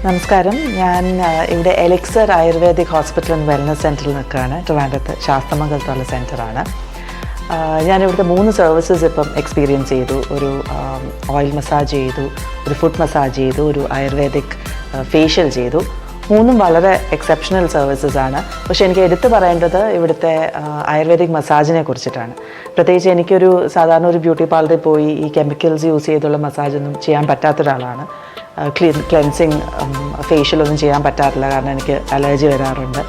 നമസ്കാരം. ഞാൻ ഇവിടെ elixir ayurvedic hospital and wellness സെൻറ്ററിൽ നിൽക്കുകയാണ്. ട്രിവാൻഡ്രത്ത് ശാസ്തമംഗലത്തുള്ള സെൻറ്ററാണ്. ഞാനിവിടുത്തെ 3 സർവീസസ് ഇപ്പം എക്സ്പീരിയൻസ് ചെയ്തു. ഒരു ഓയിൽ മസാജ് ചെയ്തു, ഒരു ഫുഡ് മസാജ് ചെയ്തു, ഒരു ആയുർവേദിക് ഫേഷ്യൽ ചെയ്തു. 3ഉം വളരെ എക്സെപ്ഷണൽ സർവീസസ് ആണ്. പക്ഷേ എനിക്ക് എടുത്തു പറയേണ്ടത് ഇവിടുത്തെ ആയുർവേദിക് മസാജിനെ കുറിച്ചിട്ടാണ്. പ്രത്യേകിച്ച് എനിക്കൊരു സാധാരണ ഒരു ബ്യൂട്ടി പാർലറിൽ പോയി ഈ കെമിക്കൽസ് യൂസ് ചെയ്തുള്ള മസാജൊന്നും ചെയ്യാൻ പറ്റാത്തൊരാളാണ്. ക്ലെൻസിങ് ഫേഷ്യലൊന്നും ചെയ്യാൻ പറ്റാറില്ല. കാരണം എനിക്ക് അലർജി വരാറുണ്ട്,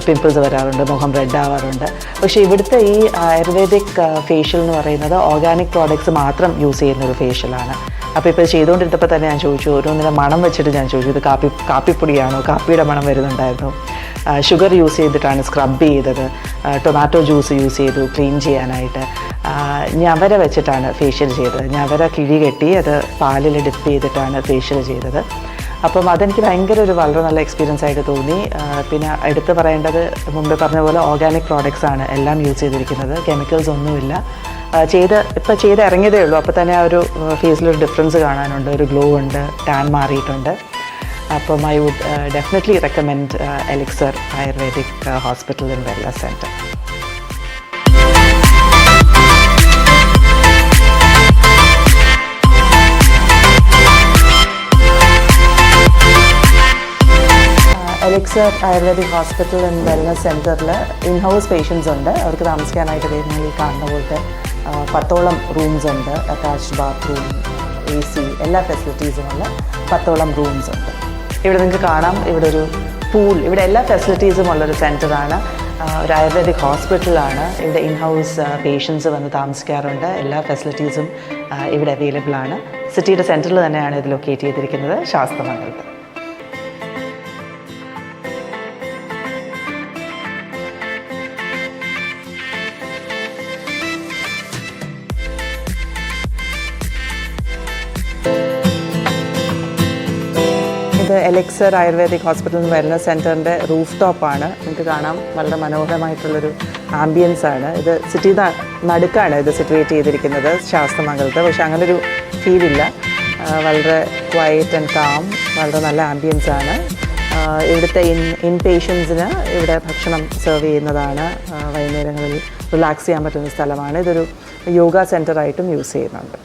പിമ്പിൾസ് വരാറുണ്ട്, മുഖം റെഡ് ആവാറുണ്ട്. പക്ഷേ ഇവിടുത്തെ ഈ ആയുർവേദിക് ഫേഷ്യൽ എന്ന് പറയുന്നത് ഓർഗാനിക് പ്രോഡക്ട്സ് മാത്രം യൂസ് ചെയ്യുന്നൊരു ഫേഷ്യലാണ്. അപ്പോൾ ഇപ്പോൾ ചെയ്തുകൊണ്ടിരുന്നപ്പോൾ തന്നെ ഞാൻ ചോദിച്ചു, ഓരോന്നിൻ്റെ മണം വെച്ചിട്ട് ഞാൻ ചോദിച്ചു, ഇത് കാപ്പിപ്പൊടിയാണോ, കാപ്പിയുടെ മണം വരുന്നുണ്ടായിരുന്നു. ഷുഗർ യൂസ് ചെയ്തിട്ടാണ് സ്ക്രബ് ചെയ്തത്, ടൊമാറ്റോ ജ്യൂസ് യൂസ് ചെയ്തു ക്ലീൻ ചെയ്യാനായിട്ട്, ഞവര വെച്ചിട്ടാണ് ഫേഷ്യൽ ചെയ്തത്. ഞവര കിഴി കെട്ടി അത് പാലിൽ ഡിപ്പ് ചെയ്തിട്ടാണ് ഫേഷ്യൽ ചെയ്തത്. അപ്പം അതെനിക്ക് ഭയങ്കര വളരെ നല്ല എക്സ്പീരിയൻസ് ആയിട്ട് തോന്നി. പിന്നെ എടുത്ത് പറയേണ്ടത്, മുമ്പ് പറഞ്ഞ പോലെ ഓർഗാനിക് പ്രോഡക്ട്സ് ആണ് എല്ലാം യൂസ് ചെയ്തിരിക്കുന്നത്. കെമിക്കൽസ് ഒന്നുമില്ല. ഇപ്പം ചെയ്ത് ഇറങ്ങിയതേ ഉള്ളൂ. അപ്പോൾ തന്നെ ആ ഒരു ഫേസിലൊരു ഡിഫറൻസ് കാണാനുണ്ട്, ഒരു ഗ്ലോ ഉണ്ട്, ടാൻ മാറിയിട്ടുണ്ട്. അപ്പം I would definitely recommend Elixir ayurvedic hospital and wellness centre. Elixir ayurvedic hospital and wellness സെൻറ്ററിൽ ഇൻഹൗസ് പേഷ്യൻസ് ഉണ്ട്. അവർക്ക് താമസിക്കാനായിട്ട് വരുന്ന ഈ കാണുന്ന പോലത്തെ 10ഓളം റൂംസ് ഉണ്ട്. അറ്റാച്ച്ഡ് ബാത്റൂം, AC, എല്ലാ ഫെസിലിറ്റീസുമുള്ള 10ഓളം റൂംസ് ഉണ്ട്. ഇവിടെ നിങ്ങൾക്ക് കാണാം, ഇവിടെ ഒരു പൂൾ, ഇവിടെ എല്ലാ ഫെസിലിറ്റീസും ഉള്ളൊരു സെൻറ്ററാണ്. ഒരു ആയുർവേദിക് ഹോസ്പിറ്റലാണ്. ഇവിടെ ഇൻഹൗസ് പേഷ്യൻസ് വന്ന് താമസിക്കാറുണ്ട്. എല്ലാ ഫെസിലിറ്റീസും ഇവിടെ അവൈലബിൾ ആണ്. സിറ്റിയുടെ സെൻറ്ററിൽ തന്നെയാണ് ഇത് ലൊക്കേറ്റ് ചെയ്തിരിക്കുന്നത്, ശാസ്തമംഗലത്ത്. ഇത് Elixir ayurvedic hospital and wellness സെൻറ്ററിൻ്റെ റൂഫ് ടോപ്പാണ്. നിങ്ങൾക്ക് കാണാം, വളരെ മനോഹരമായിട്ടുള്ളൊരു ആംബിയൻസ് ആണ്. ഇത് സിറ്റിയുടെ നടുക്കാണ് ഇത് സിറ്റുവേറ്റ് ചെയ്തിരിക്കുന്നത്, ശാസ്തമംഗലത്ത്. പക്ഷെ അങ്ങനൊരു ഫീലില്ല. വളരെ ക്വയറ്റ് ആൻഡ് കാം, വളരെ നല്ല ആംബിയൻസ് ആണ്. ഇവിടുത്തെ ഇൻ പേഷ്യൻസിന് ഇവിടെ ഭക്ഷണം സെർവ് ചെയ്യുന്നതാണ്. വൈകുന്നേരങ്ങളിൽ റിലാക്സ് ചെയ്യാൻ പറ്റുന്ന സ്ഥലമാണ്. ഇതൊരു യോഗ സെൻറ്ററായിട്ടും യൂസ് ചെയ്യുന്നുണ്ട്.